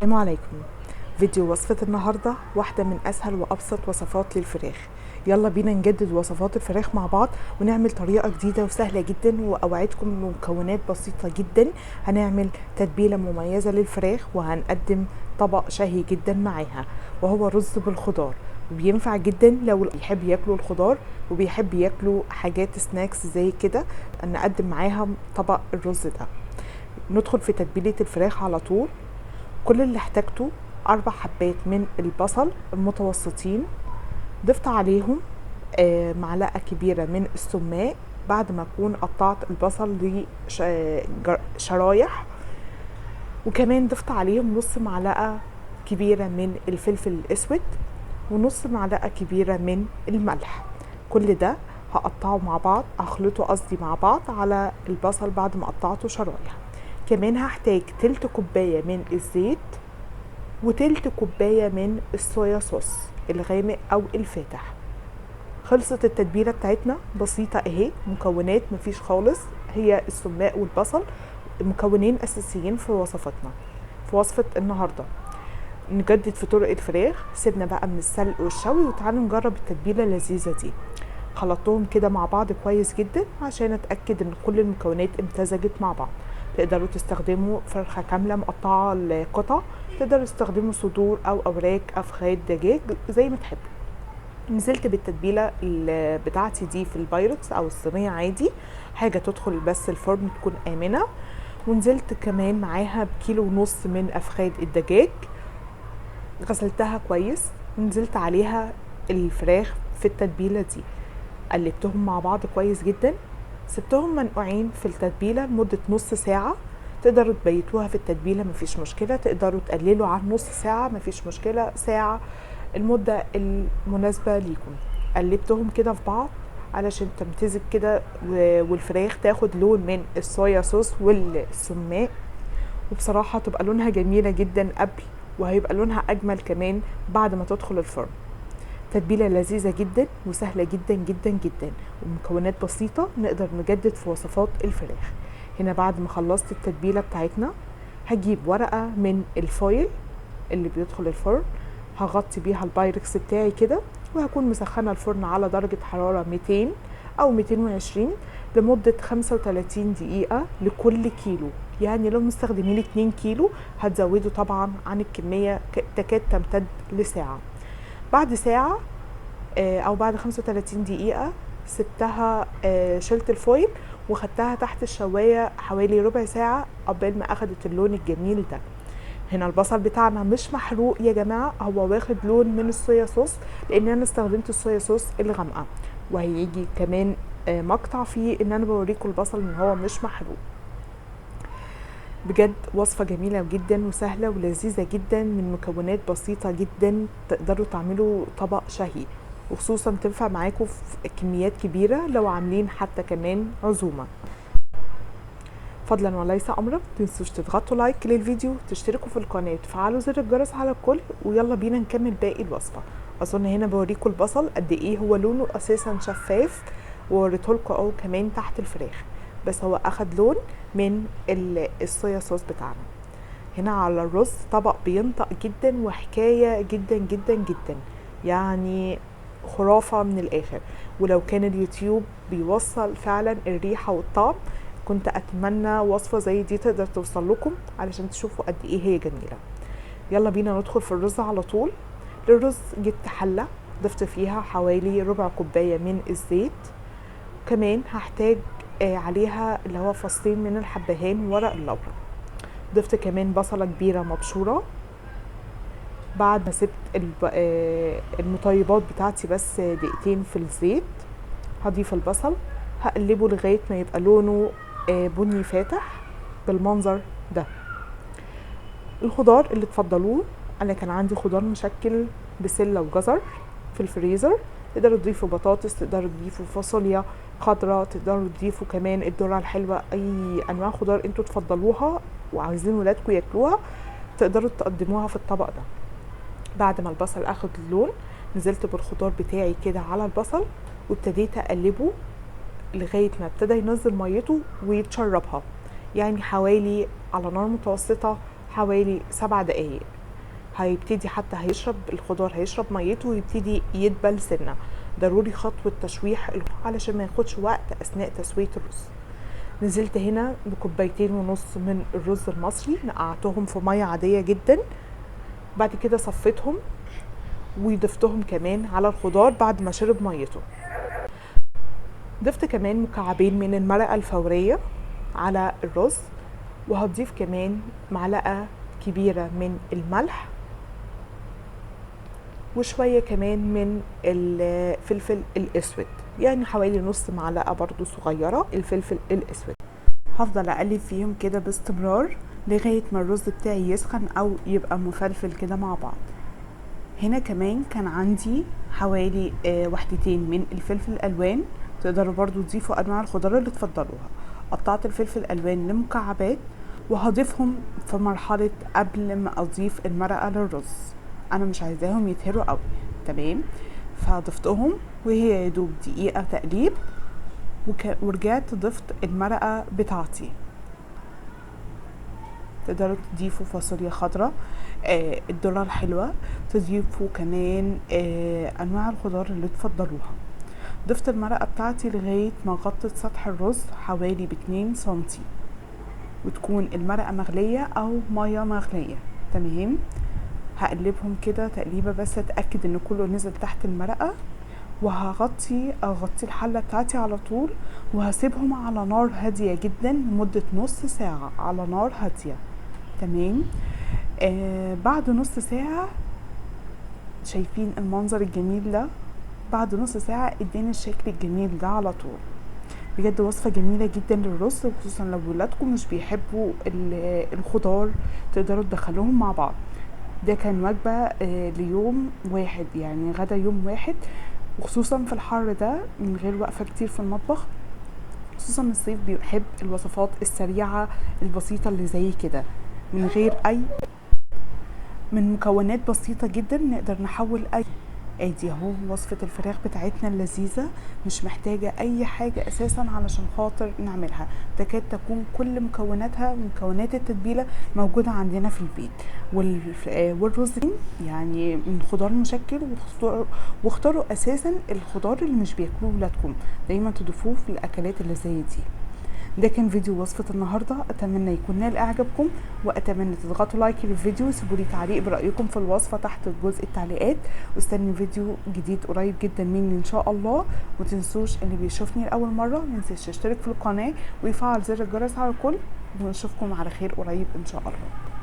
السلام عليكم. فيديو وصفة النهاردة واحدة من أسهل وأبسط وصفات للفراخ. يلا بينا نجدد وصفات الفراخ مع بعض ونعمل طريقة جديدة وسهلة جدا، وأوعدكم إنه مكونات بسيطة جدا. هنعمل تتبيلة مميزة للفراخ وهنقدم طبق شهي جدا معاها، وهو رز بالخضار. وبينفع جدا لو بيحب ياكلوا الخضار وبيحب ياكلوا حاجات سناكس زي كده، نقدم معاها طبق الرز ده. ندخل في تتبيلة الفراخ على طول. كل اللي احتاجته 4 حبات من البصل المتوسطين. ضفت عليهم معلقة كبيرة من السماق بعد ما اكون قطعت البصل لشرايح، وكمان ضفت عليهم نص معلقة كبيرة من الفلفل الاسود ونص معلقة كبيرة من الملح. كل ده هقطعه مع بعض، هخلطه قصدي مع بعض على البصل بعد ما قطعته شرايح. كمان هحتاج تلت كوباية من الزيت وتلت كوباية من الصويا صوص الغامق او الفاتح. خلصت التتبيلة بتاعتنا، بسيطة اهي، مكونات مفيش خالص، هي السماق والبصل، مكونين اساسيين في وصفتنا في وصفة النهاردة. نجدد في طرق الفراخ، سيبنا بقى من السلق والشوي وتعالوا نجرب التتبيلة اللذيذة دي. خلطتهم كده مع بعض كويس جدا عشان اتأكد ان كل المكونات امتزجت مع بعض. تقدروا تستخدموا فرخة كاملة مقطعة لقطع، تقدروا تستخدموا صدور او اوراق افخاد دجاج زي ما تحبوا. نزلت بالتتبيلة بتاعتي دي في البايركس او الصينية عادي، حاجة تدخل بس الفرن تكون آمنة. ونزلت كمان معاها بكيلو ونص من افخاد الدجاج، غسلتها كويس. نزلت عليها الفراخ في التتبيلة دي، قلبتهم مع بعض كويس جدا. سبتهم منقوعين في التتبيلة لمدة نص ساعة. تقدروا تبيتوها في التتبيلة مفيش مشكلة، تقدروا تقللوا عن نص ساعة مفيش مشكلة، ساعة المدة المناسبة ليكم. قلبتهم كده في بعض علشان تمتزج كده والفراخ تاخد لون من الصويا صوص والسماق، وبصراحة تبقى لونها جميلة جدا قبل، وهيبقى لونها أجمل كمان بعد ما تدخل الفرن. تتبيلة لذيذة جدا وسهلة جدا جدا جدا، ومكونات بسيطة نقدر نجدد في وصفات الفراخ. هنا بعد ما خلصت التتبيلة بتاعتنا، هجيب ورقة من الفويل اللي بيدخل الفرن، هغطي بيها البايركس بتاعي كده، وهكون مسخنة الفرن على درجة حرارة 200 أو 220 لمدة 35 دقيقة لكل كيلو. يعني لو مستخدمين 2 كيلو هتزودوا طبعا عن الكمية، تكاد تمتد لساعة. بعد ساعة او بعد 35 دقيقة سبتها، شلت الفويل وخدتها تحت الشواية حوالي ربع ساعة قبل ما اخدت اللون الجميل ده. هنا البصل بتاعنا مش محروق يا جماعة، هو واخد لون من الصويا صوص لان انا استخدمت الصويا صوص الغامقة، وهيجي كمان مقطع فيه ان انا بوريكم البصل ان هو مش محروق. بجد وصفة جميلة جدا وسهلة ولذيذة جدا من مكونات بسيطة جدا، تقدروا تعملوا طبق شهي، وخصوصا تنفع معاكم في كميات كبيرة لو عاملين حتى كمان عزومة. فضلا وليس امرا، متنسوش تضغطوا لايك للفيديو، تشتركوا في القناة وتفعلوا زر الجرس على الكل، ويلا بينا نكمل باقي الوصفة. اظن هنا بوريكم البصل قد ايه هو لونه اساسا شفاف، ووريتهولكم اهو كمان تحت الفراخ، بس هو اخد لون من الصويا صوص بتاعنا. هنا على الرز طبق بينطق جدا وحكاية جدا جدا جدا، يعني خرافة من الاخر. ولو كان اليوتيوب بيوصل فعلا الريحة والطعم، كنت اتمنى وصفة زي دي تقدر توصل لكم علشان تشوفوا قد ايه هي جميلة. يلا بينا ندخل في الرز على طول. للرز جبت حلة، ضفت فيها حوالي ربع كوباية من الزيت. كمان هحتاج عليها اللي هو فصين من الحبهان ورق اللورا. ضفت كمان بصلة كبيرة مبشورة. بعد ما سبت المطيبات بتاعتي بس دقيقتين في الزيت، هضيف البصل، هقلبه لغاية ما يبقى لونه بني فاتح بالمنظر ده. الخضار اللي تفضلوه، انا كان عندي خضار مشكل بسلة وجزر في الفريزر، تقدروا تضيفوا بطاطس، تقدروا تضيفوا فاصوليا خضراء، تقدروا تضيفوا كمان الذرة الحلوة، اي انواع خضار انتوا تفضلوها وعايزين ولادكم ياكلوها تقدروا تقدموها في الطبق ده. بعد ما البصل اخد اللون، نزلت بالخضار بتاعي كده على البصل وابتديت اقلبه لغاية ما ابتدى ينزل ميته ويتشربها، يعني حوالي على نار متوسطة حوالي 7 دقايق. هيبتدي حتى هيشرب الخضار، هيشرب ميته ويبتدي يدبل سنه. ضروري خطوه تشويح علشان ما ياخدش وقت اثناء تسويه الرز. نزلت هنا بكوبايتين ونص من الرز المصري، نقعتهم في ميه عاديه جدا. بعد كده صفيتهم وضفتهم كمان على الخضار بعد ما شرب ميته. ضفت كمان مكعبين من المرقه الفوريه على الرز، وهضيف كمان معلقه كبيره من الملح وشويه كمان من الفلفل الاسود، يعني حوالي نص معلقه برضو صغيره الفلفل الاسود. هفضل اقلب فيهم كده باستمرار لغايه ما الرز بتاعي يسخن او يبقى مفلفل كده مع بعض. هنا كمان كان عندي حوالي وحدتين من الفلفل الالوان، تقدروا برضو تضيفوا انواع الخضار اللي تفضلوها. قطعت الفلفل الالوان لمكعبات وهضيفهم في مرحله قبل ما اضيف المرقه للرز، انا مش عايزاهم يتهروا قوي. تمام، فضفتهم وهي يدوب دقيقه تقليب، ورجعت ضفت المرقه بتاعتي. تقدروا تضيفوا فاصوليا خضراء، الذره الحلوه، تضيفوا كمان انواع الخضار اللي تفضلوها. ضفت المرقه بتاعتي لغايه ما غطت سطح الرز حوالي ب2 سنتي، وتكون المرقه مغليه او ميه مغليه. تمام، هقلبهم كده تقليبه بس اتاكد ان كله نزل تحت المرقه، وهغطي الحله بتاعتي على طول، وهسيبهم على نار هاديه جدا لمده نص ساعه على نار هاديه. تمام، بعد نص ساعه شايفين المنظر الجميل ده؟ بعد نص ساعه اداني الشكل الجميل ده على طول. بجد وصفه جميله جدا للرز، وخصوصا لو ولادكم مش بيحبوا الخضار تقدروا تدخلوهم مع بعض. ده كان وجبه ليوم واحد، يعني غدا يوم واحد، وخصوصا في الحر ده من غير وقفه كتير في المطبخ. خصوصا الصيف بيحب الوصفات السريعه البسيطه اللي زي كده، من مكونات بسيطه جدا نقدر نحول ادي اهو وصفه الفراخ بتاعتنا اللذيذه، مش محتاجه اي حاجه اساسا علشان خاطر نعملها. تكاد تكون كل مكوناتها، مكونات التتبيله، موجوده عندنا في البيت. والرز يعني من خضار مشكل، واختاروا اساسا الخضار اللي مش بياكلوه ولادكم، دايما تضيفوه في الاكلات اللي زي دي. ده كان فيديو وصفة النهاردة، اتمنى يكون نال اعجابكم، واتمنى تضغطوا لايك للفيديو، وسيبوا لي تعليق برأيكم في الوصفة تحت جزء التعليقات، واستني فيديو جديد قريب جدا مني ان شاء الله. ومتنسوش اللي بيشوفني لاول مرة مينساش يشترك في القناة ويفعل زر الجرس على الكل، ونشوفكم على خير قريب ان شاء الله.